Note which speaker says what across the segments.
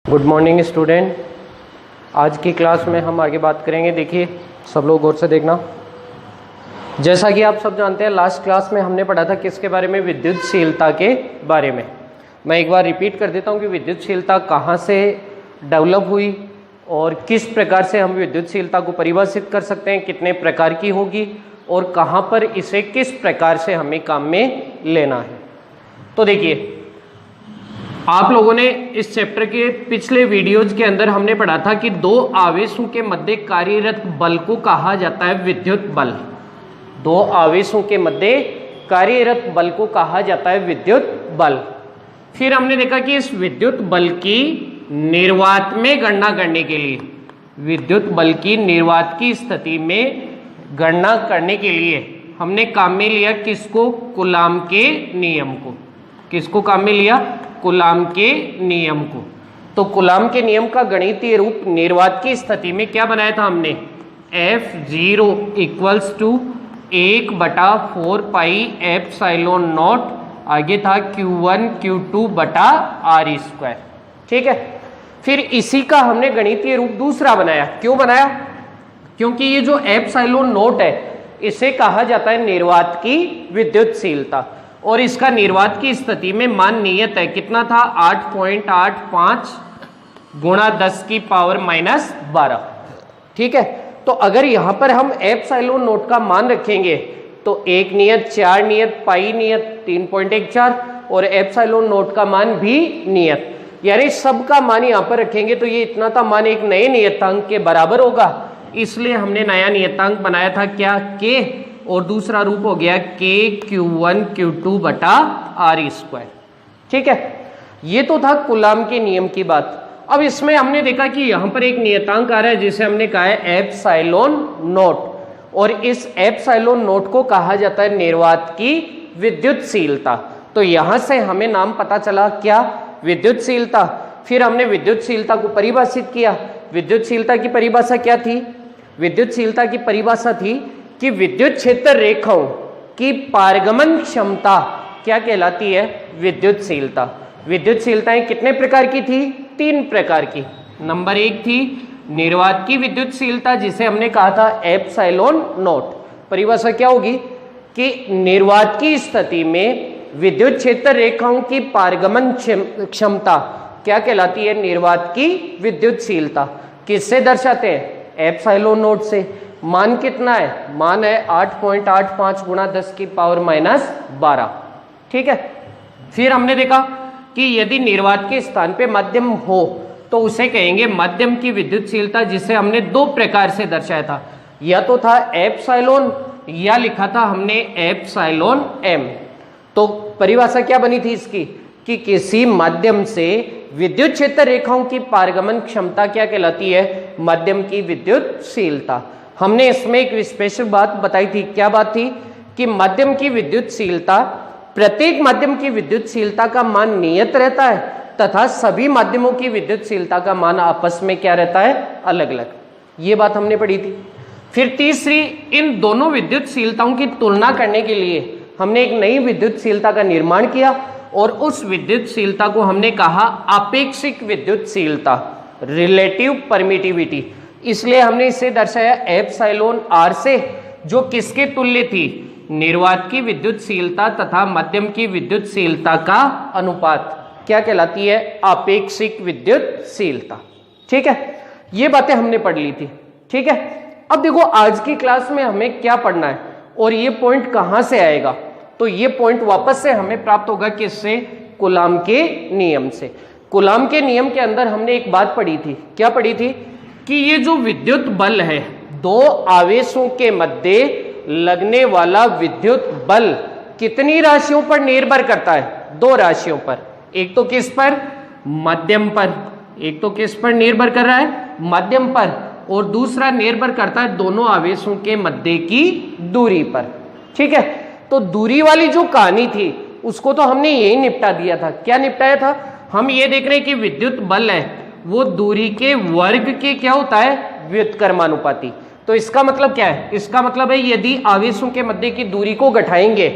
Speaker 1: Good morning student. आज की class में हम आगे बात करेंगे। देखिए सब लोग गौर से देखना। जैसा कि आप सब जानते हैं, लास्ट क्लास में हमने पढ़ा था किसके बारे में, विद्युतशीलता के बारे में। मैं एक बार रिपीट कर देता हूं कि विद्युतशीलता कहां से डेवलप हुई और किस प्रकार से हम विद्युतशीलता को परिभाषित कर सकते हैं, कितने प्रकार की होगी और कहां पर इसे किस प्रकार से हमें काम में लेना है। तो देखिए, आप लोगों ने इस चैप्टर के पिछले वीडियोज के अंदर हमने पढ़ा था कि दो आवेशों के मध्य कार्यरत बल को कहा जाता है विद्युत बल। दो आवेशों के मध्य कार्यरत बल को कहा जाता है विद्युत बल। फिर हमने देखा कि इस विद्युत बल की निर्वात में गणना करने के लिए, विद्युत बल की निर्वात की स्थिति में गणना करने के लिए हमने काम में लिया किसको, कूलाम के नियम को। किसको काम में लिया, कूलाम के नियम को। तो कूलाम के नियम का गणितीय रूप निर्वात की स्थिति में क्या बनाया था हमने, F0 equals to 1/4 pi epsilon naught, आगे था Q1 Q2 बटा R²। ठीक है। फिर इसी का हमने गणितीय रूप दूसरा बनाया। क्यों बनाया, क्योंकि ये जो एप्सिलॉन नॉट है इसे कहा जाता है निर्वात की विद्युतशीलता, और इसका निर्वात की स्थिति में मान नियत है। कितना था, 8.85 गुणा 10 की पावर -12। ठीक है। तो अगर यहां पर हम एप्सिलॉन नॉट का मान रखेंगे तो 1 नियत, 4 नियत, पाई नियत 3.14 और एप्सिलॉन नॉट का मान भी नियत, यानी सबका मान यहां पर रखेंगे तो ये इतना था मान एक नए नियतांक के बराबर होगा। इसलिए हमने नया नियतांक बनाया था क्या, के, और दूसरा रूप हो गया k Q1 Q2 बटा R²। ठीक है। ये तो था कूलाम के नियम की बात। अब इसमें हमने देखा कि यहां पर एक नियतांक आ रहा है जिसे हमने कहा है एप्सिलॉन नॉट, और इस एप्सिलॉन नॉट को कहा जाता है निर्वात की विद्युतशीलता। तो यहां से हमें नाम पता चला क्या, विद्युतशीलता। फिर हमने विद्युतशीलता को परिभाषित किया। विद्युतशीलता की परिभाषा क्या थी, विद्युतशीलता की परिभाषा थी कि विद्युत क्षेत्र रेखाओं की पारगमन क्षमता क्या कहलाती है, विद्युतशीलता। विद्युतशीलताएं कितने प्रकार की थी, 3 प्रकार की। नंबर 1 थी निर्वात की विद्युतशीलता जिसे हमने कहा था एप्सिलॉन नॉट। परिभाषा क्या होगी कि निर्वात की स्थिति में विद्युत क्षेत्र रेखाओं की पारगमन क्षमता क्या कहलाती है, निर्वात की विद्युतशीलता। किससे दर्शाते हैं, एप्सिलॉन नॉट से। मान कितना है, मान है 8.85 गुणा 10 की पावर -12। ठीक है। फिर हमने देखा कि यदि निर्वात के स्थान पे माध्यम हो तो उसे कहेंगे माध्यम की विद्युतशीलता, जिसे हमने 2 प्रकार से दर्शाया था। या तो था एप्सिलॉन या लिखा था हमने एप्सिलॉन m। तो परिभाषा क्या बनी थी इसकी कि किसी माध्यम से विद्युत क्षेत्र रेखाओं की पारगमन क्षमता क्या कहलाती है, माध्यम की विद्युतशीलता। हमने इसमें एक स्पेशल बात बताई थी। क्या बात थी कि माध्यम की विद्युतशीलता, प्रत्येक माध्यम की विद्युतशीलता का मान नियत रहता है तथा सभी माध्यमों की विद्युतशीलता का मान आपस में क्या रहता है, अलग अलग। ये बात हमने पढ़ी थी। फिर तीसरी, इन दोनों विद्युतशीलताओं की तुलना करने के लिए हमने एक नई विद्युतशीलता का निर्माण किया और उस विद्युतशीलता को हमने कहा आपेक्षिक विद्युतशीलता, रिलेटिव परमिटिविटी। इसलिए हमने इसे दर्शाया एप्सिलॉन r से, जो किसके तुल्य थी, निर्वात की विद्युतशीलता तथा माध्यम की विद्युतशीलता का अनुपात क्या कहलाती है, आपेक्षिक विद्युतशीलता। ठीक है। ये बातें हमने पढ़ ली थी। ठीक है। अब देखो आज की क्लास में हमें क्या पढ़ना है और ये पॉइंट कहां से आएगा, तो ये पॉइंट वापस से हमें प्राप्त होगा किससे, कूलाम के नियम से। कूलाम के नियम के अंदर हमने एक बात पढ़ी थी। क्या पढ़ी थी कि ये जो विद्युत बल है, दो आवेशों के मध्य लगने वाला विद्युत बल कितनी राशियों पर निर्भर करता है, 2 राशियों पर। एक तो किस पर, माध्यम पर। एक तो किस पर निर्भर कर रहा है, माध्यम पर, और दूसरा निर्भर करता है दोनों आवेशों के मध्य की दूरी पर। ठीक है। तो दूरी वाली जो कहानी थी उसको तो हमने यही निपटा दिया था। क्या निपटाया था, हम ये देख रहे हैं कि विद्युत बल है वो दूरी के वर्ग के क्या होता है, व्युत्क्रमानुपाती। तो इसका मतलब क्या है, इसका मतलब है यदि आवेशों के मध्य की दूरी को घटाएंगे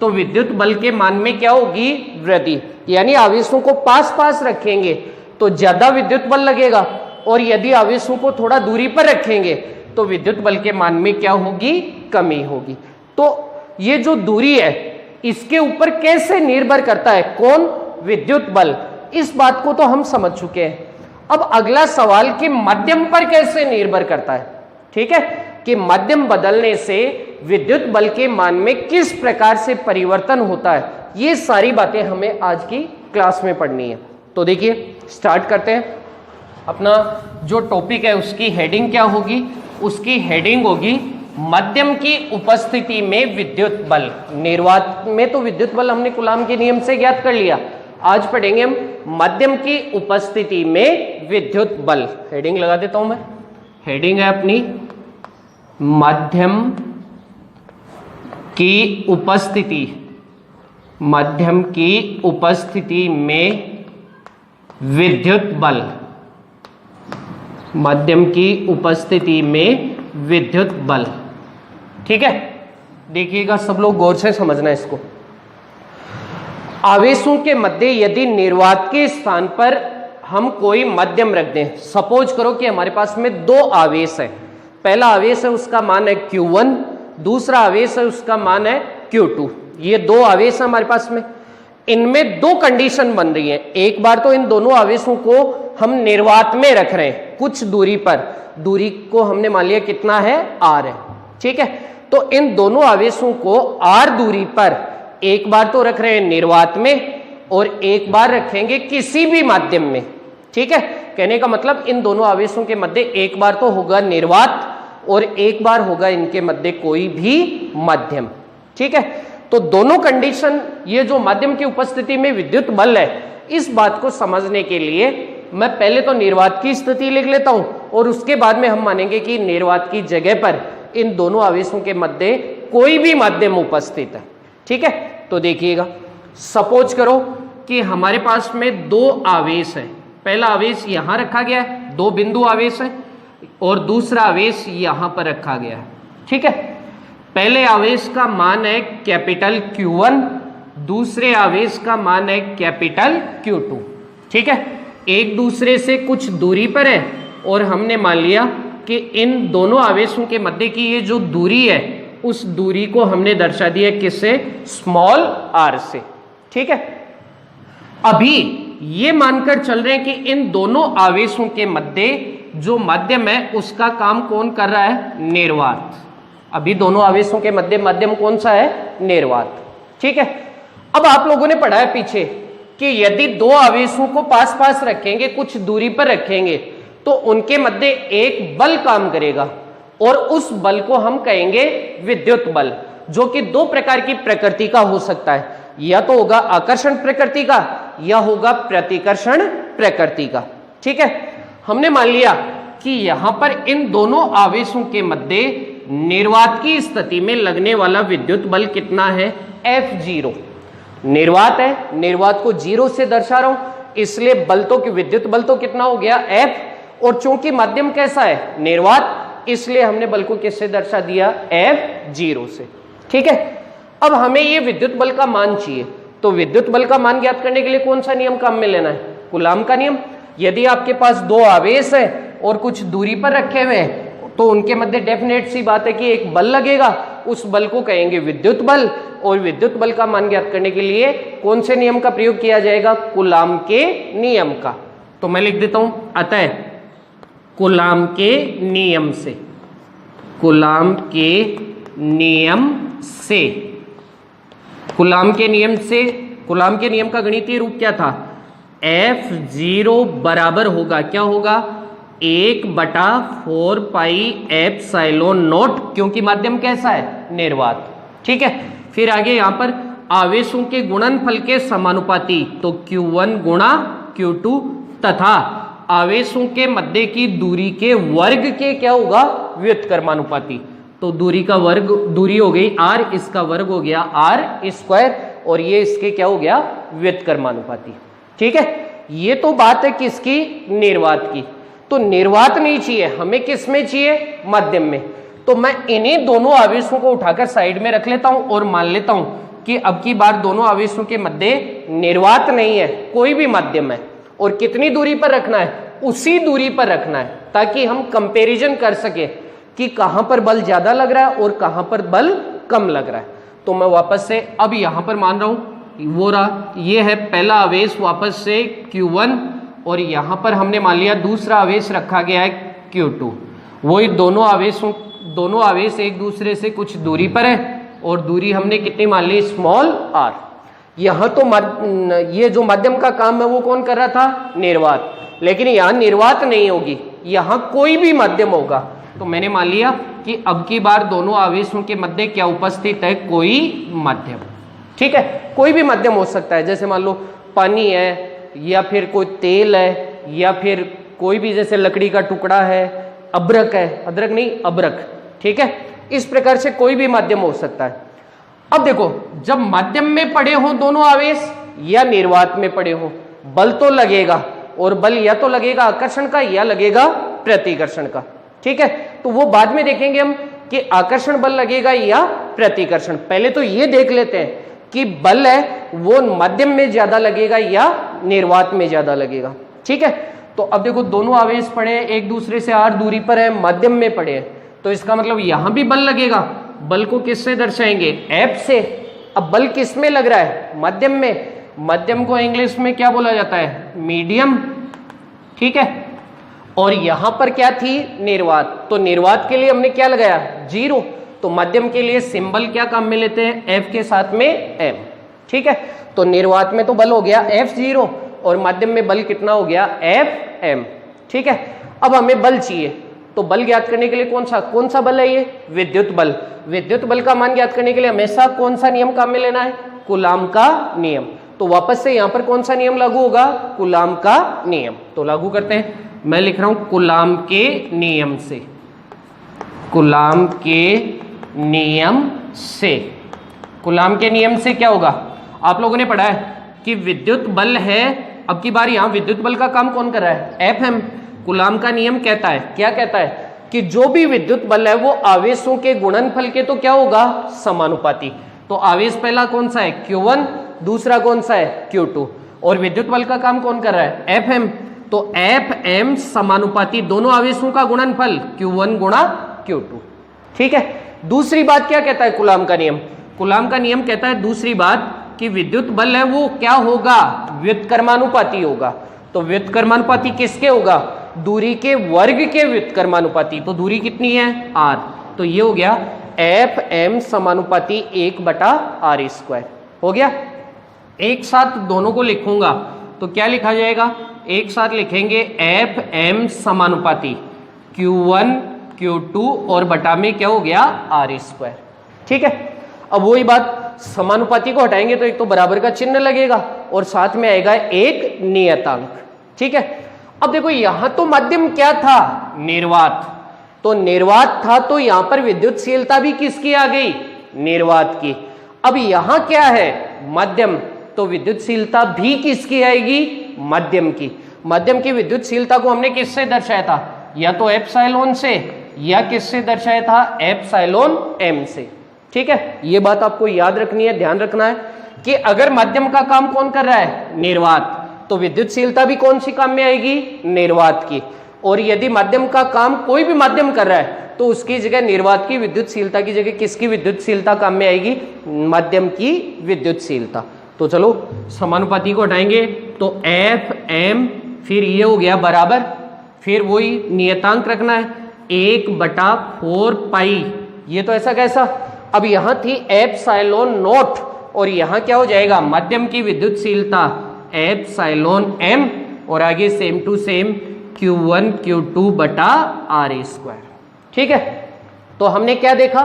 Speaker 1: तो विद्युत बल के मान में क्या होगी, वृद्धि। यानी आवेशों को पास पास रखेंगे तो ज्यादा विद्युत बल लगेगा, और यदि आवेशों को थोड़ा दूरी पर रखेंगे तो विद्युत बल के मान में क्या होगी, कमी होगी। तो ये जो दूरी है इसके ऊपर कैसे निर्भर करता है, कौन, विद्युत बल, इस बात को तो हम समझ चुके हैं। अब अगला सवाल कि माध्यम पर कैसे निर्भर करता है, ठीक है, कि माध्यम बदलने से विद्युत बल के मान में किस प्रकार से परिवर्तन होता है, ये सारी बातें हमें आज की क्लास में पढ़नी है। तो देखिए स्टार्ट करते हैं। अपना जो टॉपिक है उसकी हेडिंग क्या होगी, उसकी हेडिंग होगी माध्यम की उपस्थिति में विद्युत बल। निर्वात में तो विद्युत बल हमने कूलाम के नियम से ज्ञात कर लिया, आज पढ़ेंगे हम माध्यम की उपस्थिति में विद्युत बल। हेडिंग लगा देता हूं मैं, हेडिंग है अपनी माध्यम की उपस्थिति, माध्यम की उपस्थिति में विद्युत बल, माध्यम की उपस्थिति में विद्युत बल। ठीक है, देखिएगा सब लोग गौर से समझना इसको। आवेशों के मध्य यदि निर्वात के स्थान पर हम कोई माध्यम रख दें, सपोज करो कि हमारे पास में दो आवेश है, पहला आवेश है उसका मान है Q1, दूसरा आवेश है उसका मान है Q2। ये दो आवेश है हमारे पास में, इनमें दो कंडीशन बन रही है। एक बार तो इन दोनों आवेशों को हम निर्वात में रख रहे हैं कुछ दूरी पर, दूरी को हमने मान लिया कितना है, R है, ठीक है। तो इन दोनों आवेशों को R दूरी पर एक बार तो रख रहे हैं निर्वात में और एक बार रखेंगे किसी भी माध्यम में, ठीक है। कहने का मतलब इन दोनों आवेशों के मध्य एक बार तो होगा निर्वात और एक बार होगा इनके मध्य कोई भी माध्यम, ठीक है। तो दोनों कंडीशन, ये जो माध्यम की उपस्थिति में विद्युत बल है, इस बात को समझने के लिए मैं पहले तो निर्वात की स्थिति लिख लेता हूं और उसके बाद में हम मानेंगे कि निर्वात की जगह पर इन दोनों आवेशों के मध्य कोई भी माध्यम उपस्थित है, ठीक है। तो देखिएगा, सपोज करो कि हमारे पास में दो आवेश है, पहला आवेश यहां रखा गया है, दो बिंदु आवेश है, और दूसरा आवेश यहां पर रखा गया है, ठीक है। पहले आवेश का मान है कैपिटल Q1, दूसरे आवेश का मान है कैपिटल Q2, ठीक है। एक दूसरे से कुछ दूरी पर है और हमने मान लिया कि इन दोनों आवेशों के मध्य की ये जो दूरी है उस दूरी को हमने दर्शा दिया किससे, स्मॉल r से, ठीक है। अभी ये मानकर चल रहे हैं कि इन दोनों आवेशों के मध्य जो माध्यम है उसका काम कौन कर रहा है, निर्वात। अभी दोनों आवेशों के मध्य माध्यम कौन सा है, निर्वात, ठीक है। अब आप लोगों ने पढ़ा है पीछे कि यदि दो आवेशों को पास पास रखेंगे, कुछ दूरी पर रखेंगे, तो उनके मध्य एक बल काम करेगा और उस बल को हम कहेंगे विद्युत बल, जो कि दो प्रकार की प्रकृति का हो सकता है, या तो होगा आकर्षण प्रकृति का या होगा प्रतिकर्षण प्रकृति का, ठीक है। हमने मान लिया कि यहां पर इन दोनों आवेशों के मध्य निर्वात की स्थिति में लगने वाला विद्युत बल कितना है, F0। निर्वात है, निर्वात को 0 से दर्शा रहा हूं, इसलिए बल तो कि विद्युत बल तो कितना हो गया, F, और चूंकि माध्यम कैसा है, निर्वात, इसलिए हमने बल को किससे दर्शा दिया, F0 से, ठीक है। अब हमें ये विद्युत बल का मान चाहिए, तो विद्युत बल का मान ज्ञात करने के लिए कौन सा नियम काम में लेना है, कूलाम का नियम। यदि आपके पास दो आवेश है और कुछ दूरी पर रखे हुए हैं तो उनके मध्य डेफिनेट सी बात है कि एक बल लगेगा, उस बल को कहेंगे विद्युत बल, और विद्युत बल का मान ज्ञात करने के लिए कौन से नियम का प्रयोग किया जाएगा, कूलाम के नियम का। तो मैं लिख देता हूं, अतः कूलाम के नियम से, कूलाम के नियम से, कूलाम के नियम से, कूलाम के नियम का गणितीय रूप क्या था, F0 बराबर होगा, क्या होगा, 1/4 पाई एप्सिलॉन नॉट, क्योंकि माध्यम कैसा है, निर्वात, ठीक है। फिर आगे यहां पर आवेशों के गुणनफल के समानुपाती, तो Q1 गुणा Q2, तथा आवेशों के मध्य की दूरी के वर्ग के क्या होगा, व्युत्क्रमानुपाती। तो दूरी का वर्ग, दूरी हो गई R, इसका वर्ग हो गया R², और ये इसके क्या हो गया, व्युत्क्रमानुपाती, ठीक है। ये तो बात है किसकी, निर्वात की। तो निर्वात नहीं चाहिए हमें, किस में चाहिए, माध्यम में। तो मैं इन्हीं दोनों आवेशों को उठाकर साइड में रख लेता हूं और मान लेता हूं कि अब की बार दोनों आवेशों के मध्य निर्वात नहीं है, कोई भी माध्यम है, और कितनी दूरी पर रखना है, उसी दूरी पर रखना है, ताकि हम कंपैरिजन कर सके कि कहां पर बल ज्यादा लग रहा है और कहां पर बल कम लग रहा है। तो मैं वापस से अब यहां पर मान रहा हूं वो रहा, ये है पहला आवेश वापस से Q1 और यहां पर हमने मान लिया दूसरा आवेश रखा गया है Q2। वही दोनों आवेश एक दूसरे से कुछ दूरी पर है और दूरी हमने कितनी मान ली, स्मॉल r। यहां तो ये जो माध्यम का काम है वो कौन कर रहा था, निर्वात, लेकिन यहां निर्वात नहीं होगी, यहां कोई भी माध्यम होगा। तो मैंने मान लिया कि अब की बार दोनों आवेशों के मध्य क्या उपस्थित है, कोई माध्यम। ठीक है, कोई भी माध्यम हो सकता है, जैसे मान लो पानी है या फिर कोई तेल है या फिर कोई भी जैसे लकड़ी का टुकड़ा है, अब्रक है, अदरक नहीं अब्रक। ठीक है, इस प्रकार से कोई भी माध्यम हो सकता है। अब देखो, जब माध्यम में पड़े हो दोनों आवेश या निर्वात में पड़े हो, बल तो लगेगा, और बल या तो लगेगा आकर्षण का या लगेगा प्रतिकर्षण का। ठीक है, तो वो बाद में देखेंगे हम कि आकर्षण बल लगेगा या प्रतिकर्षण। पहले तो ये देख लेते हैं कि बल है वो माध्यम में ज्यादा लगेगा या निर्वात में ज्यादा लगेगा। ठीक है, तो अब देखो दोनों आवेश पड़े एक दूसरे से r दूरी पर है, माध्यम में पड़े हैं, तो इसका मतलब यहां भी बल लगेगा। बल को किससे दर्शाएंगे, F से। अब बल किस में लग रहा है, माध्यम में। माध्यम को इंग्लिश में क्या बोला जाता है, मीडियम। ठीक है, और यहां पर क्या थी, निर्वात। तो निर्वात के लिए हमने क्या लगाया, 0। तो माध्यम के लिए सिंबल क्या काम में लेते हैं, F के साथ में M। ठीक है, तो निर्वात में तो बल हो गया F0 और माध्यम में बल कितना हो गया, FM। ठीक है, अब हमें बल चाहिए, तो बल ज्ञात करने के लिए कौन सा बल है, ये विद्युत बल। विद्युत बल का मान ज्ञात करने के लिए हमेशा कौन सा नियम काम में लेना है, कूलाम का नियम। तो वापस से यहां पर कौन सा नियम लागू होगा, कूलाम का नियम। तो लागू करते हैं, मैं लिख रहा हूं कूलाम के नियम से, कूलाम के नियम से। कूलाम के नियम से क्या होगा, आप लोगों ने पढ़ा है कि विद्युत बल है। अब की बार यहां विद्युत बल का काम कौन कर रहा है, Fm। कूलाम का नियम कहता है, क्या कहता है कि जो भी विद्युत बल है वो आवेशों के गुणनफल के तो क्या होगा, समानुपाती। तो आवेश पहला कौन सा है, Q1, दूसरा कौन सा है, Q2, और विद्युत बल का काम कौन कर रहा है, Fm। तो Fm समानुपाती दोनों आवेशों का गुणनफल Q1 गुणा Q2। ठीक है, दूसरी बात क्या कहता है कूलाम का नियम, कूलाम का नियम कहता है दूसरी बात कि विद्युत बल है वो क्या होगा, व्युत्क्रमानुपाती होगा। तो व्युत्क्रमानुपाती किसके होगा, दूरी के वर्ग के व्युत्क्रमानुपाती। तो दूरी कितनी है, r। तो ये हो गया Fm समानुपाती 1/r²। हो गया। एक साथ दोनों को लिखूंगा तो क्या लिखा जाएगा, एक साथ लिखेंगे Fm समानुपाती Q1 Q2 और बटा में क्या हो गया, r²। ठीक है, अब वही बात, समानुपाती को हटाएंगे तो एक तो बराबर का चिन्ह लगेगा और साथ में आएगा एक नियतांक। ठीक है, अब देखो यहां तो माध्यम क्या था, निर्वात। तो निर्वात था तो यहां पर विद्युतशीलता भी किसकी आ गई, निर्वात की। अब यहां क्या है, माध्यम, तो विद्युतशीलता भी किसकी आएगी, माध्यम की। माध्यम की विद्युतशीलता को हमने किससे दर्शाया था, या तो एप्सिलॉन से या किससे दर्शाया था, एप्सिलॉन m से। ठीक है, ये बात आपको याद रखनी है, ध्यान रखना है कि अगर माध्यम का काम कौन कर रहा है, निर्वात, तो विद्युतशीलता भी कौन सी काम में आएगी, निर्वात की। और यदि माध्यम का काम कोई भी माध्यम कर रहा है तो उसकी जगह निर्वात की विद्युतशीलता की जगह किसकी विद्युतशीलता काम में आएगी, माध्यम की विद्युतशीलता। तो चलो समानुपाती को हटाएंगे तो Fm, फिर ये हो गया बराबर, फिर वही नियतांक रखना है 1/4 पाई। ये तो ऐसा कैसा, अब यहां थी एप्सिलॉन नॉट और यहां क्या हो जाएगा, माध्यम की विद्युतशीलता एप्सिलॉन m और आगे same to same Q1 Q2 बटा r²। ठीक है, तो हमने क्या देखा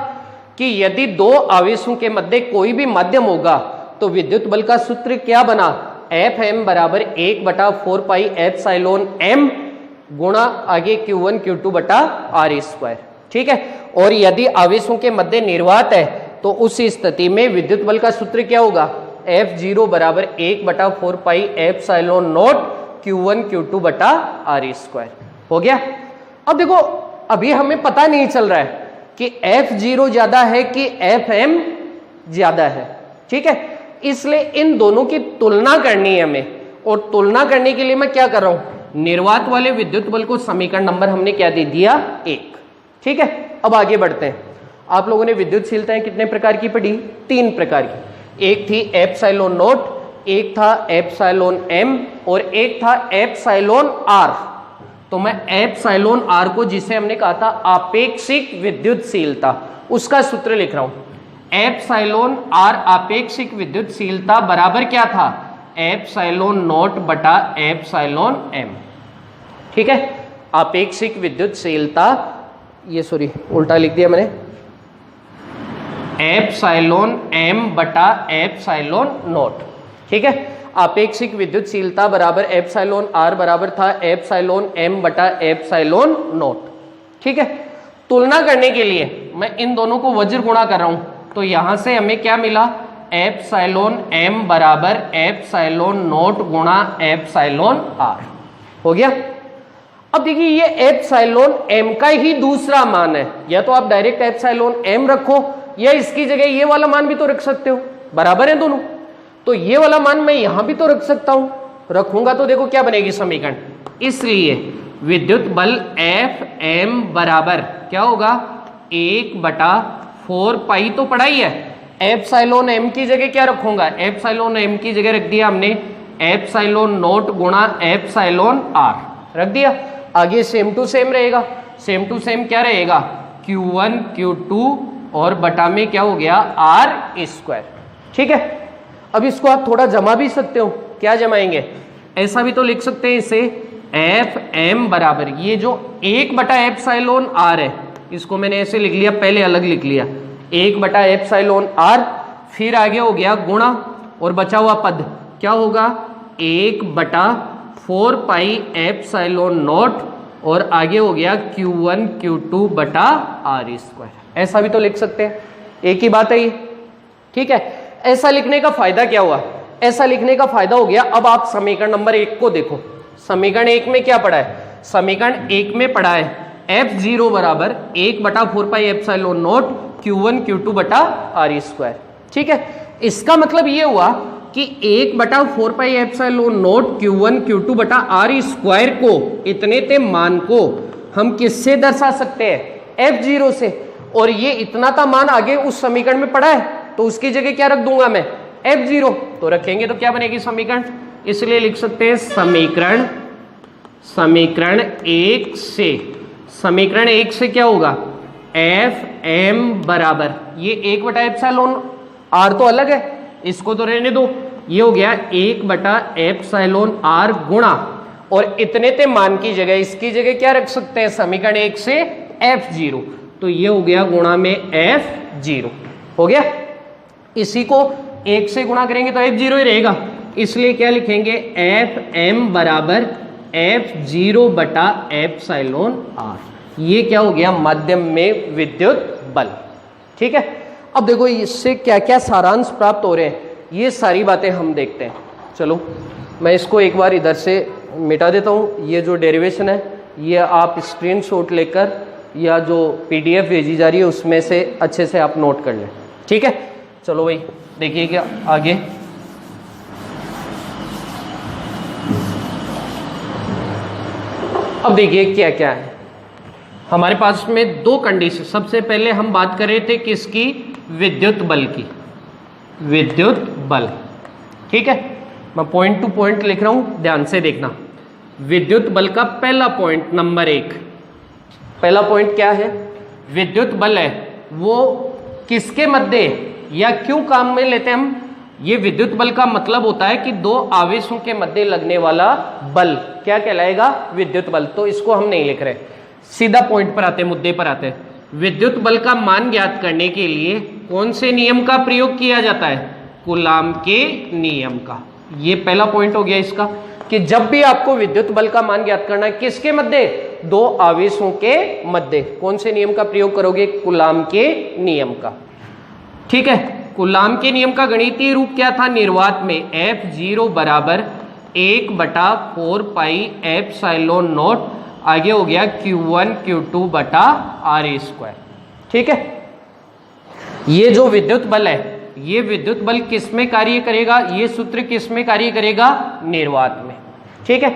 Speaker 1: कि यदि दो आवेशों के मध्य कोई भी माध्यम होगा तो विद्युत बल का सूत्र क्या बना, Fm बराबर 1/4 पाई एप्सिलॉन m गुणा आगे Q1 Q2 बटा r²। ठीक है, और यदि आवेशों के मध्य निर्वात है तो उस स्थिति में विद्युत बल का सूत्र क्या होगा, F0 बराबर 1/4 pi epsilon not Q1 Q2 बटा r²। हो गया। अब देखो अभी हमें पता नहीं चल रहा है कि F0 ज्यादा है कि Fm ज्यादा है। ठीक है, इसलिए इन दोनों की तुलना करनी है हमें और तुलना करने के लिए मैं क्या कर रहा हूं, निर्वात वाले विद्युत बल को समीकरण नंबर हमने क्या दे दिया, 1। ठीक है, अब आगे बढ़ते हैं। आप लोगों ने विद्युतशीलताएं कितने प्रकार की पढ़ी, 3 प्रकार की। एक थी एप्सिलॉन नॉट, एक था एप्सिलॉन एम और एक था एप्सिलॉन आर। तो मैं एप्सिलॉन आर को, जिसे हमने कहा था आपेक्षिक विद्युतशीलता, उसका सूत्र लिख रहा हूं। एप्सिलॉन आर आपेक्षिक विद्युतशीलता बराबर क्या था, एप्सिलॉन नॉट बटा एप्सिलॉन एम। ठीक है, आपेक्षिक विद्युतशीलता, ये सॉरी उल्टा लिख दिया मैंने, एप्सिलॉन एम बटा एप्सिलॉन नॉट। ठीक है, आपेक्षिक विद्युतशीलता बराबर एप्सिलॉन आर बराबर था एप्सिलॉन एम बटा एप्सिलॉन नॉट। ठीक है, तुलना करने के लिए मैं इन दोनों को वज्र गुणा कर रहा हूं, तो यहां से हमें क्या मिला, एप्सिलॉन एम बराबर एप्सिलॉन नॉट गुणा एप्सिलॉन आर। हो गया। अब देखिए ये एप्सिलॉन एम का ही दूसरा मान है, या तो आप डायरेक्ट एप्सिलॉन एम रखो या इसकी जगह ये वाला मान भी तो रख सकते हो, बराबर है दोनों। तो ये वाला मान मैं यहां भी तो रख सकता हूं, रखूंगा तो देखो क्या बनेगी समीकरण। इसलिए विद्युत बल एफ एम बराबर क्या होगा, 1/4 पाई तो पढ़ा ही है। एप्सिलॉन एम की जगह क्या रखूंगा, एप्सिलॉन एम की जगह रख दिया हमने एप्सिलॉन नॉट गुणा एप्सिलॉन आर रख दिया। आगे सेम टू सेम रहेगा, सेम टू सेम क्या रहेगा, Q1 Q2 और बटा में क्या हो गया R²। ठीक है, अब इसको आप थोड़ा जमा भी सकते हो, क्या जमाएंगे, ऐसा भी तो लिख सकते हैं इसे, एफ एम बराबर ये जो 1/एप्सिलॉन आर है, इसको मैंने ऐसे लिख लिया, पहले अलग लिख लिया, 1/एप्सिलॉन आर, फिर आगे हो गया गुणा और बचा हुआ पद क्या होगा, 1/4 पाई एप्सिलॉन नॉट और आगे हो गया Q1 Q2 बटा R²। ऐसा भी तो लिख सकते हैं, एक ही बात है ये। ठीक है, ऐसा लिखने का फायदा क्या हुआ, ऐसा लिखने का फायदा हो गया, अब आप समीकरण नंबर 1 को देखो। समीकरण 1 में क्या पढ़ा है, समीकरण 1 में पढ़ा है F0 बराबर 1/4 pi epsilon not Q1 Q2 बटा R²। ठीक है, इसका मतलब ये हुआ कि 1/4 pi epsilon not Q1 Q2 बटा R² को, इतने ते मान को हम किससे दर्शा सकते हैं, F0 से। और ये इतना था मान आगे उस समीकरण में पड़ा है, तो उसकी जगह क्या रख दूंगा मैं, F0। तो रखेंगे तो क्या बनेगी समीकरण, इसलिए लिख सकते हैं समीकरण 1 से, समीकरण 1 से क्या होगा, एफ एम बराबर ये 1/एप्सिलॉन आर तो अलग है, इसको तो रहने दो, ये हो गया 1/एप्सिलॉन आर गुणा, और इतने ते मान की जगह इसकी जगह क्या रख सकते हैं समीकरण 1 से F0, तो ये हो गया गुणा में F0 हो गया। इसी को 1 से गुणा करेंगे तो F0 ही रहेगा, इसलिए क्या लिखेंगे, एफ एम बराबर F0 बटा एप्सिलॉन आर। ये क्या हो गया, माध्यम में विद्युत बल। ठीक है, अब देखो इससे क्या क्या सारांश प्राप्त हो रहे हैं, ये सारी बातें हम देखते हैं। चलो मैं इसको एक बार इधर से मिटा देता हूँ, ये जो डेरिवेशन है ये आप स्क्रीनशॉट लेकर या जो PDF भेजी जा रही है उसमें से अच्छे से आप नोट कर लें। ठीक है, चलो भाई देखिए क्या आगे। अब देखिए क्या क्या है हमारे पास में, 2 कंडीशन। सबसे पहले हम बात कर रहे थे किसकी, विद्युत बल की, विद्युत बल। ठीक है, मैं पॉइंट टू पॉइंट लिख रहा हूं, ध्यान से देखना। विद्युत बल का पहला पॉइंट नंबर 1, पहला पॉइंट क्या है, विद्युत बल है वो किसके मध्य या क्यों काम में लेते हैं हम। ये विद्युत बल का मतलब होता है कि 2 आवेशों के मध्य लगने वाला बल क्या कहलाएगा, विद्युत बल। तो इसको हम नहीं लिख रहे, सीधा पॉइंट पर आते, मुद्दे पर आते हैं। विद्युत बल का मान ज्ञात करने के लिए कौन से नियम का प्रयोग किया जाता है, कूलाम के नियम का। ये पहला पॉइंट हो गया इसका, कि जब भी आपको विद्युत बल का मान ज्ञात करना है किसके मध्य, 2 आवेशों के मध्य, कौन से नियम का प्रयोग करोगे, कूलाम के नियम का। ठीक है, कूलाम के नियम का गणितीय रूप क्या था, निर्वात में F0 बराबर 1/4 पाई एप्सिलॉन नॉट, आगे हो गया Q1 Q2 बटा R²। ठीक है, ये जो विद्युत बल है ये विद्युत बल किस में कार्य करेगा, ये सूत्र किस में कार्य करेगा, निर्वात में। ठीक है।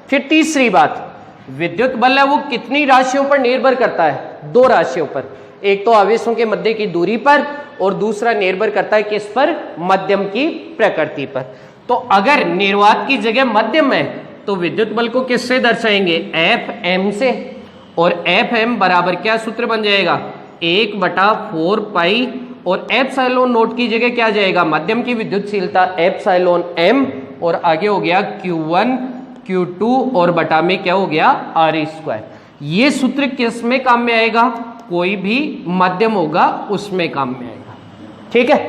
Speaker 1: फिर तीसरी बात, विद्युत बल है वो कितनी राशियों पर निर्भर करता है, दो राशियों पर, एक तो आवेशों के मध्य की दूरी पर और दूसरा निर्भर करता है किस पर, मध्यम की प्रकृति पर। तो अगर निर्वात की जगह मध्यम है तो विद्युत बल को किससे दर्शाएंगे, एफ एम से, और एफ एम बराबर क्या सूत्र बन जाएगा, 1/4 पाई, और एप्सिलॉन नोट की जगह क्या जाएगा, मध्यम की विद्युतशीलता एप्सिलॉन एम, और आगे हो गया Q1 Q2 और बटा में क्या हो गया, R²। ये सूत्र किस में काम में आएगा, कोई भी मध्यम होगा उसमें काम में आएगा। ठीक है।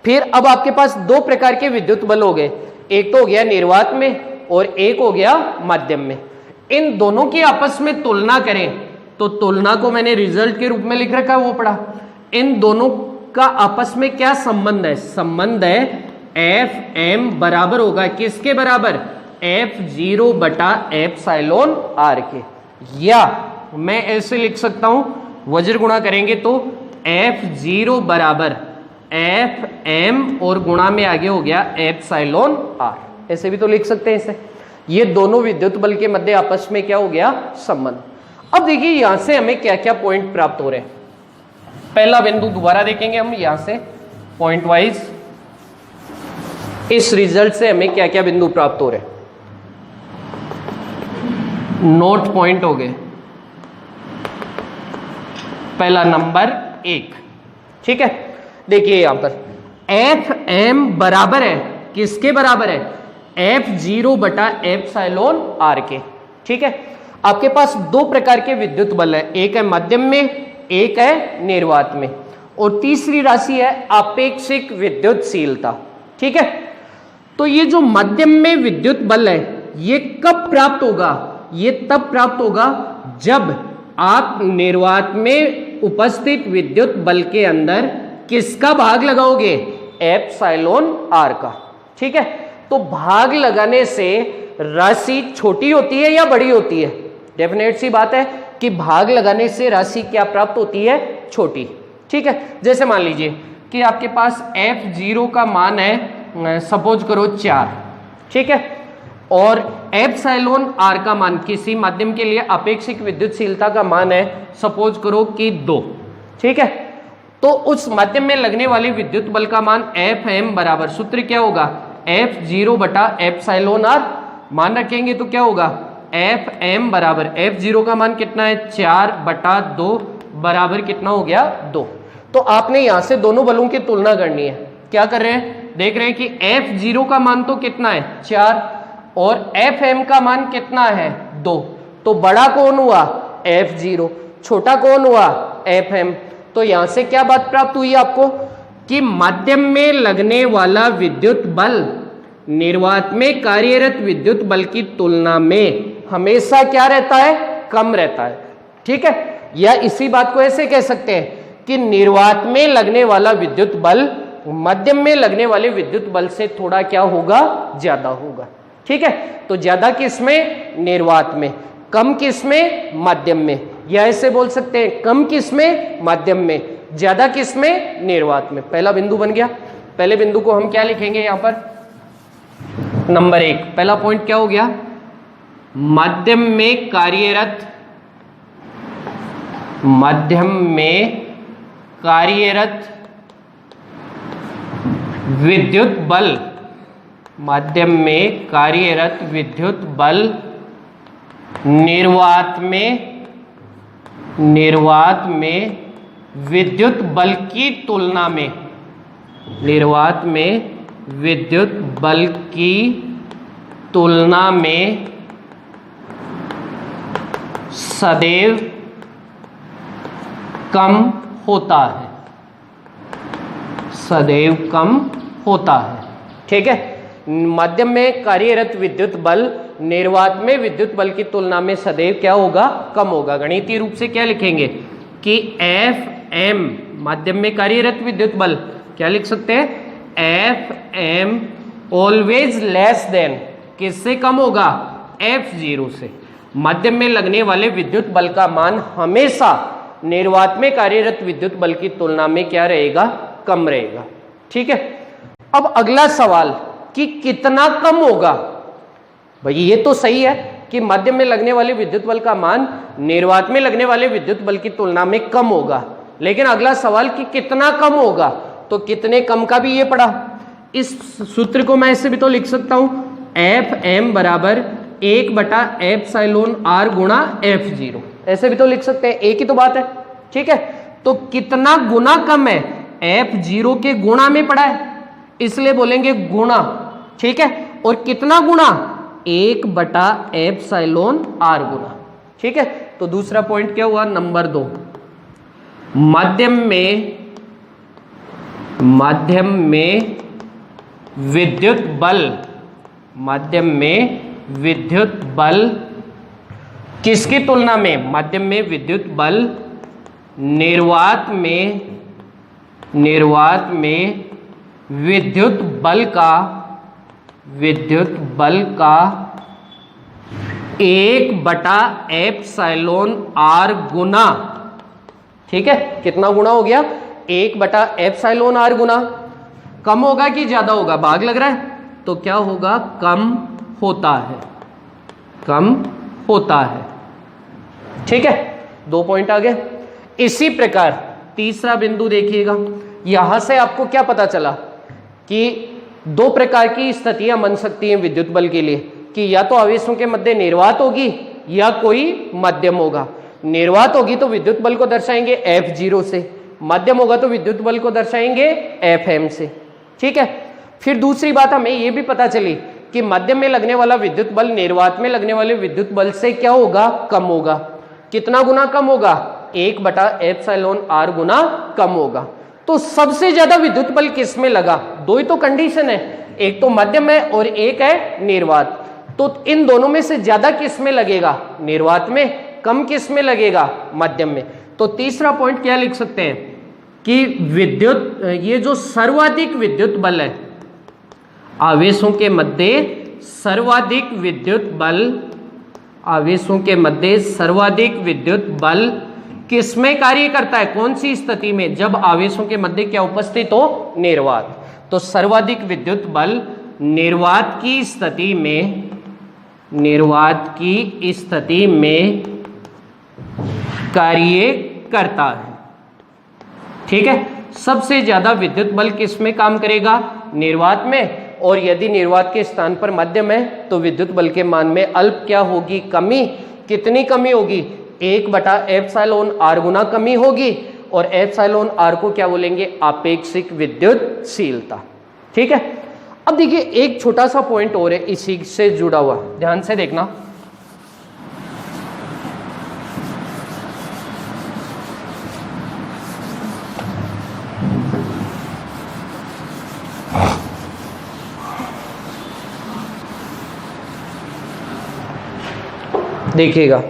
Speaker 1: फिर अब आपके पास दो प्रकार के विद्युत बल हो गए, एक तो हो गया निर्वात में और एक हो गया मध्यम में। इन दोनों की आपस में तुलना करें तो तुलना को मैंने रिजल्ट के रूप में लिख रखा है, वो पढ़ा। इन दोनों का आपस में क्या संबंध है, संबंध है एफ एम बराबर होगा किसके बराबर, F0 बटा एप्सिलॉन R के, या मैं ऐसे लिख सकता हूं, वज्र गुणा करेंगे तो F0 बराबर एफ एम और गुणा में आगे हो गया एप्सिलॉन R, ऐसे भी तो लिख सकते हैं इसे। ये दोनों विद्युत बल के मध्य आपस में क्या हो गया, संबंध। अब देखिए यहां से हमें क्या क्या पॉइंट प्राप्त हो रहे हैं। पहला बिंदु दोबारा देखेंगे हम यहां से पॉइंट वाइज, इस रिजल्ट से हमें क्या क्या बिंदु प्राप्त हो रहे हैं। नोट पॉइंट हो गए, पहला नंबर 1। ठीक है। देखिए यहां पर एफ एम बराबर है किसके बराबर है, F0 बटा एप्सिलॉन R के। ठीक है। आपके पास दो प्रकार के विद्युत बल है, एक है मध्यम में, एक है निर्वात में, और तीसरी राशि है आपेक्षिक विद्युतशीलता। ठीक है। तो ये जो मध्यम में विद्युत बल है ये कब प्राप्त होगा, ये तब प्राप्त होगा जब आप निर्वात में उपस्थित विद्युत बल के अंदर किसका भाग लगाओगे, एप्सिलॉन R का। ठीक है। तो भाग लगाने से राशि छोटी होती है या बड़ी होती है, डेफिनेट सी बात है कि भाग लगाने से राशि क्या प्राप्त होती है, छोटी। ठीक है। जैसे मान लीजिए कि आपके पास F0 का मान है सपोज करो 4, ठीक है, और एप्सिलॉन R का मान किसी माध्यम के लिए अपेक्षिक विद्युतशीलता का मान है सपोज करो कि 2। ठीक है। तो उस माध्यम में लगने वाले विद्युत बल का मान Fm बराबर, सूत्र क्या होगा, F0 बटा एप्सिलॉन R। मान रखेंगे तो क्या होगा, Fm बराबर F0 का मान कितना है, 4/2 बराबर कितना हो गया, 2। तो आपने यहां से दोनों बलों की तुलना करनी है। क्या कर रहे हैं, देख रहे हैं कि F0 का मान तो कितना है, 4, और Fm का मान कितना है, 2। तो बड़ा कौन हुआ, F0, छोटा कौन हुआ, Fm। तो यहां से क्या बात प्राप्त हुई आपको कि माध्यम में लगने वाला विद्युत बल निर्वात में कार्यरत विद्युत बल की तुलना में हमेशा क्या रहता है, कम रहता है। ठीक है। या इसी बात को ऐसे कह सकते हैं कि निर्वात में लगने वाला विद्युत बल मध्यम में लगने वाले विद्युत बल से थोड़ा क्या होगा, ज्यादा होगा। ठीक है। तो ज्यादा किस में, निर्वात में, कम किस में, मध्यम में, या ऐसे बोल सकते हैं कम किस में, मध्यम में, ज्यादा किस में, निर्वात में। पहला बिंदु बन गया। पहले बिंदु को हम क्या लिखेंगे यहां पर, नंबर 1। पहला पॉइंट क्या हो गया, मध्यम में कार्यरत, मध्यम में कार्यरत विद्युत बल, माध्यम में कार्यरत विद्युत बल निर्वात में विद्युत बल की तुलना में, निर्वात में विद्युत बल की तुलना में सदैव कम होता है, सदैव कम होता है। ठीक है। माध्यम में कार्यरत विद्युत बल निर्वात में विद्युत बल की तुलना में सदैव क्या होगा, कम होगा। गणितीय रूप से क्या लिखेंगे कि Fm, माध्यम में कार्यरत विद्युत बल, क्या लिख सकते हैं, Fm ऑलवेज लेस देन, किससे कम होगा, F0 से। माध्यम में लगने वाले विद्युत बल का मान हमेशा निर्वात में कार्यरत विद्युत बल की तुलना में क्या रहेगा, कम रहेगा। ठीक है। अब अगला सवाल कि कितना कम होगा। भाई ये तो सही है कि माध्यम में लगने वाले विद्युत बल का मान निर्वात में लगने वाले विद्युत बल की तुलना में कम होगा, लेकिन अगला सवाल कि कितना कम होगा, तो कितने कम का भी ये पड़ा। इस सूत्र को मैं ऐसे भी तो लिख सकता हूं, एफ एम बराबर 1/ε r गुणा F0, ऐसे भी तो लिख सकते हैं, एक ही तो बात है। ठीक है, तो कितना गुना कम है, F0 के गुणा में पड़ा है, इसलिए बोलेंगे गुणा। ठीक है, और कितना गुणा, 1/ε r गुना। ठीक है, तो दूसरा पॉइंट क्या हुआ, नंबर 2, माध्यम में विद्युत बल किसकी तुलना में, माध्यम में विद्युत बल निर्वात में विद्युत बल का 1/ε r गुना। ठीक है, कितना गुना हो गया, 1/ε r गुना। कम होगा कि ज्यादा होगा, भाग लग रहा है, तो क्या होगा, कम होता है। ठीक है, 2 पॉइंट आ गए। इसी प्रकार तीसरा बिंदु देखिएगा, यहां से आपको क्या पता चला कि 2 प्रकार की स्थितियां बन सकती हैं विद्युत बल के लिए, कि या तो आवेशों के मध्य निर्वात होगी या कोई माध्यम होगा। निर्वात होगी तो विद्युत बल को दर्शाएंगे F0 से, माध्यम होगा तो विद्युत बल को दर्शाएंगे Fm से। ठीक है, फिर दूसरी बात हमें यह भी पता चली कि माध्यम में लगने वाला विद्युत बल निर्वात में लगने वाले विद्युत बल से क्या होगा, कम होगा। कितना गुना कम होगा, 1/ε r गुना कम होगा। तो सबसे ज्यादा विद्युत बल किस में लगा, 2 ही तो कंडीशन है, एक तो माध्यम है और एक है निर्वात। तो इन दोनों में से ज्यादा किस में लगेगा, निर्वात में, कम किस में लगेगा, माध्यम में। तो तीसरा पॉइंट क्या लिख सकते हैं कि ये जो सर्वाधिक विद्युत बल है, आवेशों के मध्य सर्वाधिक विद्युत बल किस में कार्य करता है, कौन सी स्थिति में, जब आवेशों के मध्य क्या उपस्थित हो, निर्वात। तो सर्वाधिक विद्युत बल निर्वात की स्थिति में कार्य करता है। ठीक है, सबसे ज्यादा विद्युत बल किस में काम करेगा, निर्वात में। और यदि निर्वात के स्थान पर माध्यम है तो विद्युत बल के मान में अल्प क्या होगी, कमी। कितनी कमी होगी, 1/ε r गुना कमी होगी। और ε r को क्या बोलेंगे, आपेक्षिक विद्युतशीलता। ठीक है, अब देखिए एक छोटा सा पॉइंट और है इसी से जुड़ा हुआ, ध्यान से देखना। देखिएगा,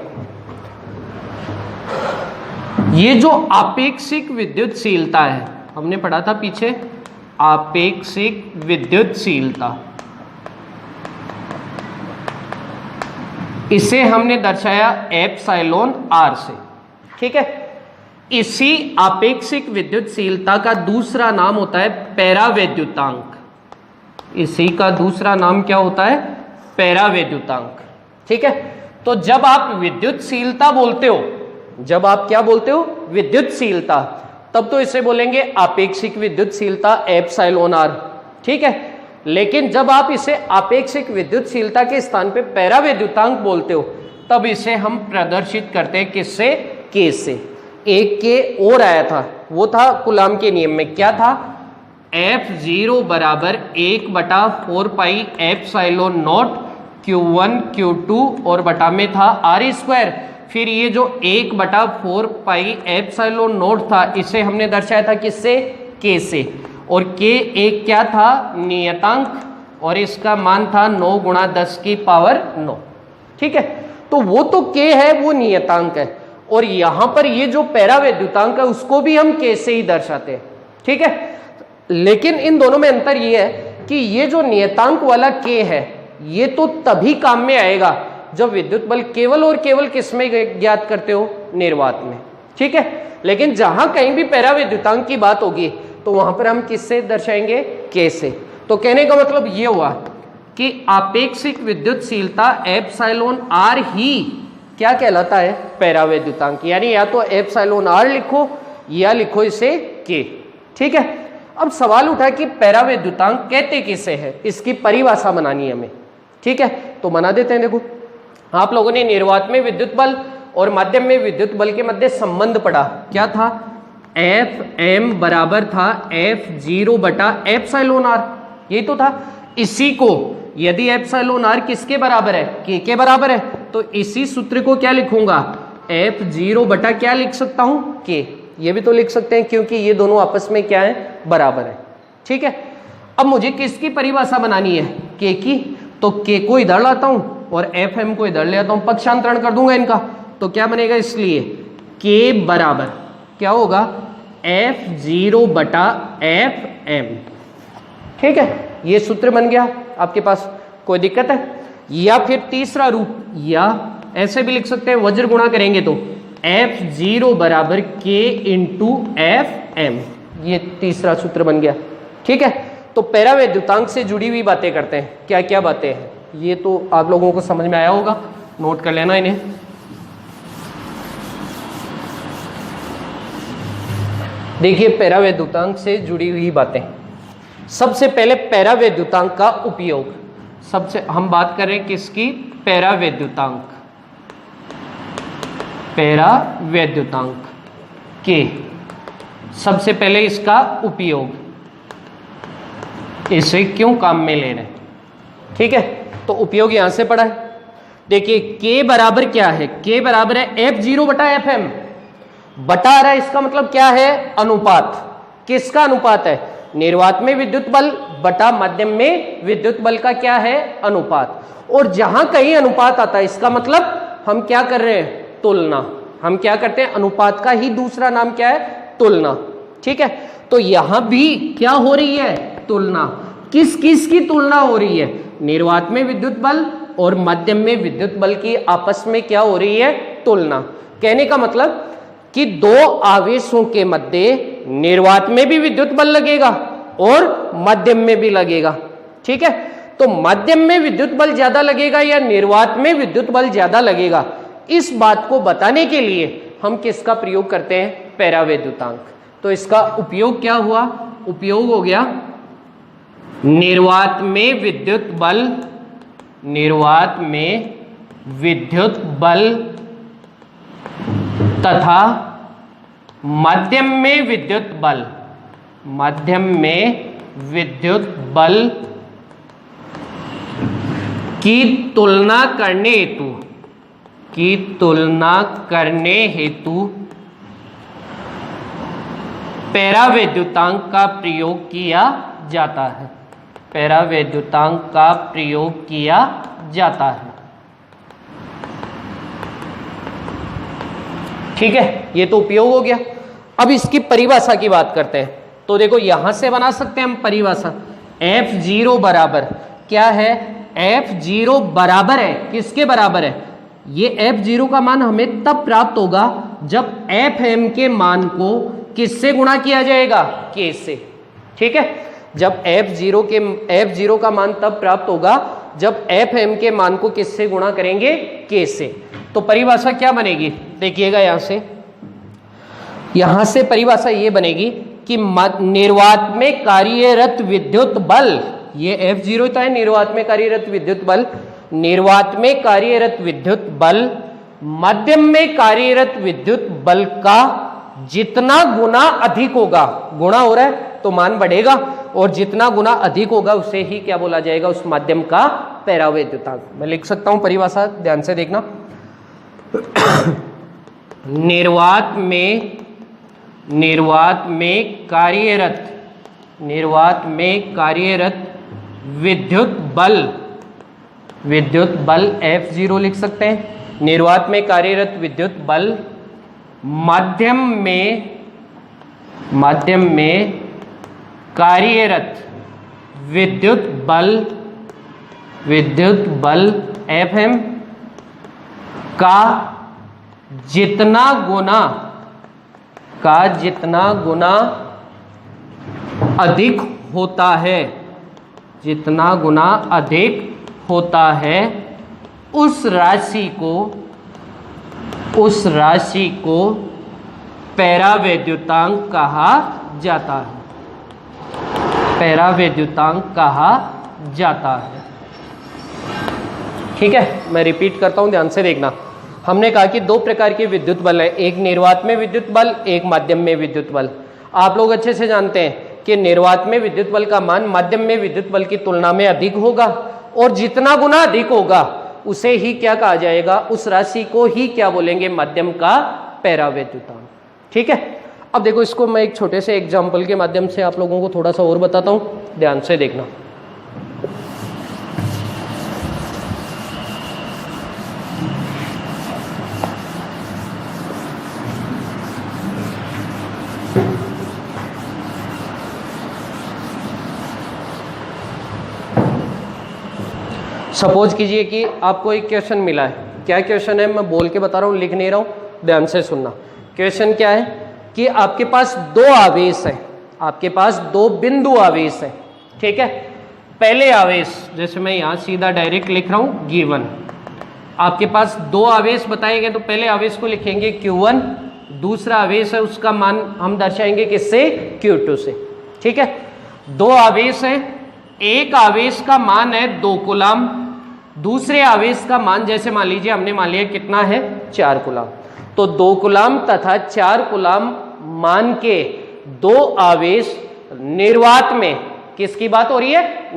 Speaker 1: ये जो आपेक्षिक विद्युतशीलता है, हमने पढ़ा था पीछे, आपेक्षिक विद्युतशीलता, इसे हमने दर्शाया ε r से। ठीक है, इसी आपेक्षिक विद्युतशीलता का दूसरा नाम होता है पैरावैद्युतांक। इसी का दूसरा नाम क्या होता है, पैरावैद्युतांक। ठीक है, तो जब आप विद्युतशीलता बोलते हो, जब आप क्या बोलते हो, विद्युतशीलता, तब तो इसे बोलेंगे आपेक्षिक विद्युतशीलता ε r। ठीक है, लेकिन जब आप इसे आपेक्षिक विद्युतशीलता के स्थान पे पैरावैद्युतांक बोलते हो, तब इसे हम प्रदर्शित करते हैं किससे, K से। एक K और आया था, वो था कूलाम के नियम में, क्या था, F0 बराबर 1/4πε0 Q1 Q2 और बटा में था R²। फिर ये जो 1/4πε0 था, इसे हमने दर्शाया था किससे, K से। और K एक क्या था, नियतांक, और इसका मान था 9 × 10⁹। ठीक है, तो वो तो K है, वो नियतांक है। और यहां पर ये जो पैरावैद्युतांक है उसको भी हम K से ही दर्शाते हैं। ठीक है, लेकिन इन दोनों में अंतर ये है कि ये जो नियतांक वाला K है, ये तो तभी काम में आएगा जब विद्युत बल केवल और केवल किस में ज्ञात करते हो, निर्वात में। ठीक है, लेकिन जहां कहीं भी पैरावैद्युतांक की बात होगी तो वहां पर हम किससे दर्शाएंगे? के से। तो कहने का मतलब ये हुआ कि आपेक्षिक विद्युतशीलता एप्सिलॉन आर ही क्या कहलाता है? पैरावैद्युतांक। यानी या तो एप्सिलॉन आर लिखो या लिखो इसे के। ठीक है, अब सवाल उठा कि पैरावैद्युतांक कहते किसे है, इसकी परिभाषा बनानी है हमें। ठीक है, तो बना देते हैं। देखो, आप लोगों ने निर्वात में विद्युत बल और माध्यम में विद्युत बल के मध्य संबंध पढ़ा। क्या था? एफ एम बराबर था एफ जीरो बटा एप्सिलॉन आर, यही तो था। इसी को यदि एप्सिलॉन आर किसके बराबर है? के बराबर है, तो इसी सूत्र को क्या लिखूंगा? एफ जीरो बटा क्या लिख सकता हूं? के। ये भी तो लिख सकते हैं क्योंकि ये दोनों आपस में क्या है? बराबर है। ठीक है, अब मुझे किसकी परिभाषा बनानी है? के की। तो के को इधर लाता हूं और एफ एम को इधर ले आता हूं, पक्षांतरण कर दूंगा इनका, तो क्या बनेगा? इसलिए के बराबर क्या होगा? एफ जीरो बटा एफ एम। ठीक है, ये सूत्र बन गया आपके पास। कोई दिक्कत है? या फिर तीसरा रूप, या ऐसे भी लिख सकते हैं, वज्र गुणा करेंगे तो एफ जीरो बराबर के इंटू एफ एम, ये तीसरा सूत्र बन गया। ठीक है, तो पैरावैद्युतांक से जुड़ी हुई बातें करते हैं। क्या क्या बातें हैं ये तो आप लोगों को समझ में आया होगा, नोट कर लेना इन्हें। देखिए, पैरावैद्युतांक से जुड़ी हुई बातें। सबसे पहले पैरावैद्युतांक का उपयोग। सबसे हम बात कर रहे हैं किसकी? पैरावैद्युतांक। पैरावैद्युतांक के सबसे पहले इसका उपयोग, इसे क्यों काम में ले रहे हैं? ठीक है, तो उपयोग यहां से पढ़ा है। देखिए, के बराबर क्या है? के बराबर है एफ जीरो बटा एफ एम। बटा आ रहा है, इसका मतलब क्या है? अनुपात। किसका अनुपात है? निर्वात में विद्युत बल बटा माध्यम में विद्युत बल का क्या है? अनुपात। और जहां कहीं अनुपात आता है, इसका मतलब हम क्या कर रहे हैं? तुलना। हम क्या करते हैं? अनुपात का ही दूसरा नाम क्या है? तुलना। ठीक है, तो यहां भी क्या हो रही है? तुलना। किस किस की तुलना हो रही है? निर्वात में विद्युत बल और माध्यम में विद्युत बल की आपस में क्या हो रही है? तुलना। कहने का मतलब कि दो आवेशों के मध्य निर्वात में भी विद्युत बल लगेगा और माध्यम में भी लगेगा। ठीक है, तो माध्यम में विद्युत बल ज्यादा लगेगा या निर्वात में विद्युत बल ज्यादा लगेगा, इस बात को बताने के लिए हम किसका प्रयोग करते हैं? पैरावैद्युतांक। तो इसका उपयोग क्या हुआ? उपयोग हो गया निर्वात में विद्युत बल, निर्वात में विद्युत बल तथा माध्यम में विद्युत बल, माध्यम में विद्युत बल की तुलना करने हेतु, की तुलना करने हेतु पैरावैद्युतांक का प्रयोग किया जाता है। पैरावैद्युतांक का प्रयोग किया जाता है। ठीक है, ये तो उपयोग हो गया। अब इसकी परिभाषा की बात करते हैं। तो देखो, यहां से बना सकते हैं हम परिभाषा। एफ जीरो बराबर क्या है? एफ जीरो बराबर है किसके बराबर है? ये एफ जीरो का मान हमें तब प्राप्त होगा जब एफ एम के मान को किससे गुणा किया जाएगा? के से। ठीक है, जब एफ जीरो का मान तब प्राप्त होगा जब एफ एम के मान को किससे गुणा करेंगे? के से। तो परिभाषा क्या बनेगी? देखिएगा, यहां से परिभाषा ये बनेगी कि निर्वात में कार्यरत विद्युत बल, ये एफ जीरो है निर्वात में कार्यरत विद्युत बल, निर्वात में कार्यरत विद्युत बल माध्यम में कार्यरत विद्युत बल का जितना गुना अधिक होगा, गुणा हो रहा है तो मान बढ़ेगा, और जितना गुना अधिक होगा उसे ही क्या बोला जाएगा? उस माध्यम का पैरावैद्युतांक। मैं लिख सकता हूं परिभाषा, ध्यान से देखना। निर्वात में कार्यरत विद्युत बल एफ जीरो लिख सकते हैं। निर्वात में कार्यरत विद्युत बल माध्यम में कार्यरत विद्युत बल एफ एम का जितना गुना अधिक होता है, जितना गुना अधिक होता है उस राशि को पैरावैद्युतांक कहा जाता है। पैरावैद्युतांक कहा जाता है। ठीक है, मैं रिपीट करता हूं, ध्यान से देखना। हमने कहा कि दो प्रकार के विद्युत बल है, एक निर्वात में विद्युत बल, एक माध्यम में विद्युत बल। आप लोग अच्छे से जानते हैं कि निर्वात में विद्युत बल का मान माध्यम में विद्युत बल की तुलना में अधिक होगा, और जितना गुना अधिक होगा उसे ही क्या कहा जाएगा, उस राशि को ही क्या बोलेंगे, माध्यम का पैरावैद्युतांक। ठीक है, अब देखो इसको मैं एक छोटे से एग्जाम्पल के माध्यम से आप लोगों को थोड़ा सा और बताता हूं, ध्यान से देखना। सपोज कीजिए कि आपको एक क्वेश्चन मिला है। क्या क्वेश्चन है, मैं बोल के बता रहा हूँ, लिख नहीं रहा हूँ, ध्यान से सुनना। क्वेश्चन क्या है कि आपके पास दो आवेश है, आपके पास दो बिंदु आवेश है। ठीक है, पहले आवेश, जैसे मैं यहाँ सीधा डायरेक्ट लिख रहा हूँ गिवन, आपके पास दो आवेश बताए गए, तो पहले आवेश को लिखेंगे Q1, दूसरा आवेश है उसका मान हम दर्शाएंगे किससे, Q2 से। ठीक है, दो आवेश है, एक आवेश का मान है 2 कूलाम, दूसरे आवेश का मान जैसे मान लीजिए हमने मान लिया कितना है, 4 कूलाम। तो 2 कूलाम तथा 4 कूलाम मान के दो आवेश निर्वात में, किसकी बात हो रही है,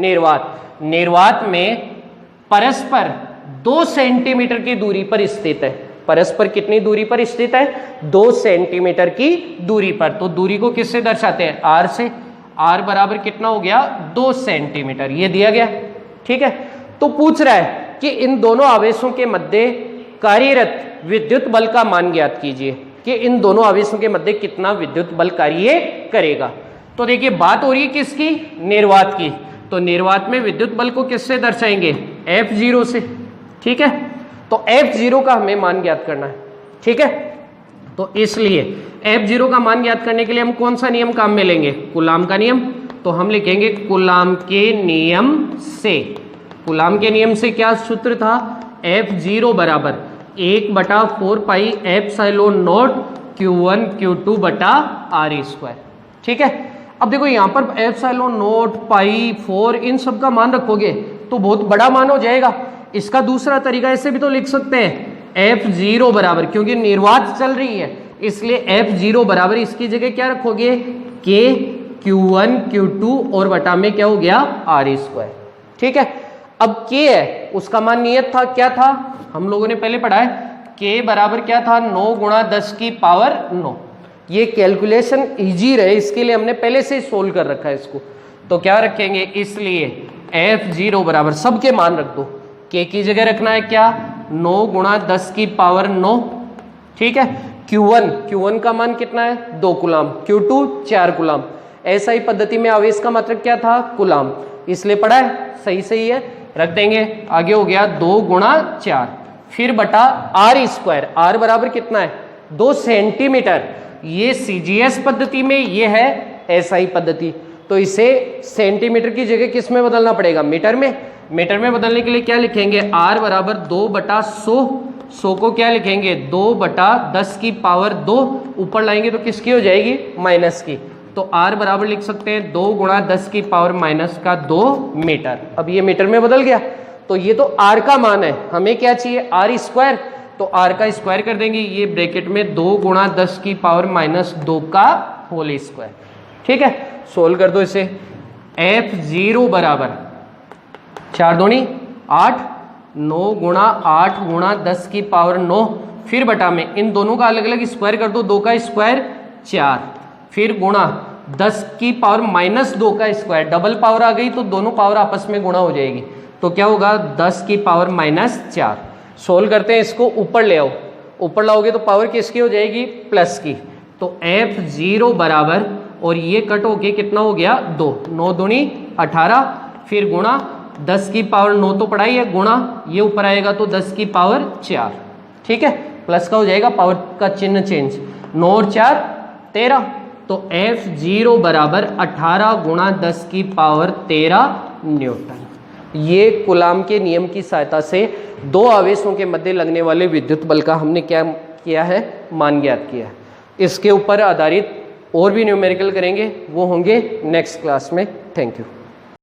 Speaker 1: निर्वात में परस्पर 2 सेंटीमीटर की दूरी पर स्थित है। परस्पर कितनी दूरी पर स्थित है, 2 सेंटीमीटर की दूरी पर। तो दूरी को किससे दर्शाते हैं, R से। R बराबर कितना हो गया, 2 सेंटीमीटर, ये दिया गया। ठीक है, तो पूछ रहा है कि इन दोनों आवेशों के मध्य कार्यरत विद्युत बल का मान ज्ञात कीजिए, कि इन दोनों आवेशों के मध्य कितना विद्युत बल कार्य करेगा। तो देखिए बात हो रही है किसकी, निर्वात की। तो निर्वात में विद्युत बल को किससे दर्शाएंगे, F0 से। ठीक है, तो F0 का हमें मान ज्ञात करना है। ठीक है, तो इसलिए F0 का मान ज्ञात करने के लिए हम कौन सा नियम काम में लेंगे, कूलाम का नियम। तो हम लिखेंगे कूलाम के नियम से। कूलाम के नियम से क्या सूत्र था, F0 बराबर 1/4 pi epsilon not Q1 Q2 बटा R²। ठीक है, अब देखो यहाँ पर एप्सिलॉन नॉट, पाई, 4 इन सब का मान रखोगे तो बहुत बड़ा मान हो जाएगा। इसका दूसरा तरीका ऐसे भी तो लिख सकते हैं, F0 बराबर, क्योंकि निर्वात चल रही है इसलिए F0 बराबर इसकी जगह क्या रखोगे, K Q1 Q2 और बटा में क्या हो गया, R²। ठीक है, अब K है, उसका मान नियत था, क्या था, हम लोगों ने पहले पढ़ा है, K बराबर क्या था, 9 × 10⁹ ये कैलकुलेशन इजी रहे इसके लिए हमने पहले से ही सोल्व कर रखा है इसको। तो क्या रखेंगे, इसलिए F0 बराबर सबके मान रख दो, K की जगह रखना है क्या, 9 × 10⁹। ठीक है, Q1 का मान कितना है, 2 कूलाम, Q2 4 कूलाम। ऐसा ही पद्धति में आवेश का मात्रक क्या था, कूलाम, इसलिए पढ़ा है, सही है, रख देंगे। आगे हो गया 2 × 4 फिर बटा R²। R बराबर कितना है, 2 सेंटीमीटर। ये CGS पद्धति में, ये है SI पद्धति, तो इसे सेंटीमीटर की जगह किस में बदलना पड़ेगा, मीटर में। मीटर में बदलने के लिए क्या लिखेंगे, R बराबर 2/100, 100 को क्या लिखेंगे, 2/10⁻², ऊपर लाएंगे तो किसकी हो जाएगी, माइनस की। तो R बराबर लिख सकते हैं 2 × 10⁻², मीटर। अब ये मीटर में बदल गया, तो ये तो R का मान है, हमें क्या चाहिए, R²। तो R का स्क्वायर कर देंगे, ये ब्रैकेट में 2 × 10⁻²। ठीक है, सोल्व कर दो इसे। F0 बराबर 4 दूनी 8, 9 × 8 × 10⁻9 फिर बटा में इन दोनों का अलग अलग स्क्वायर कर दो, 2 का स्क्वायर 4 फिर गुणा 10⁻² का स्क्वायर, डबल पावर आ गई तो दोनों पावर आपस में गुणा हो जाएगी, तो क्या होगा 10⁻⁴। सोल्व करते हैं इसको, ऊपर ले आओ, ऊपर लाओगे तो पावर किसकी हो जाएगी, प्लस की। तो F0 बराबर, और ये कट होके कितना हो गया, 2, 9 दूनी 18 फिर गुणा 10⁻9 तो पढ़ाई है, गुणा ये ऊपर आएगा तो 10⁻4। ठीक है, प्लस का हो जाएगा, पावर का चिन्ह चेंज, 9 और 4 13, तो F0 बराबर 18 गुणा 10 की पावर 13 न्यूटन। ये कूलाम के नियम की सहायता से दो आवेशों के मध्य लगने वाले विद्युत बल का हमने क्या किया है, मान ज्ञात किया है। इसके ऊपर आधारित और भी न्यूमेरिकल करेंगे, वो होंगे नेक्स्ट क्लास में। Thank you.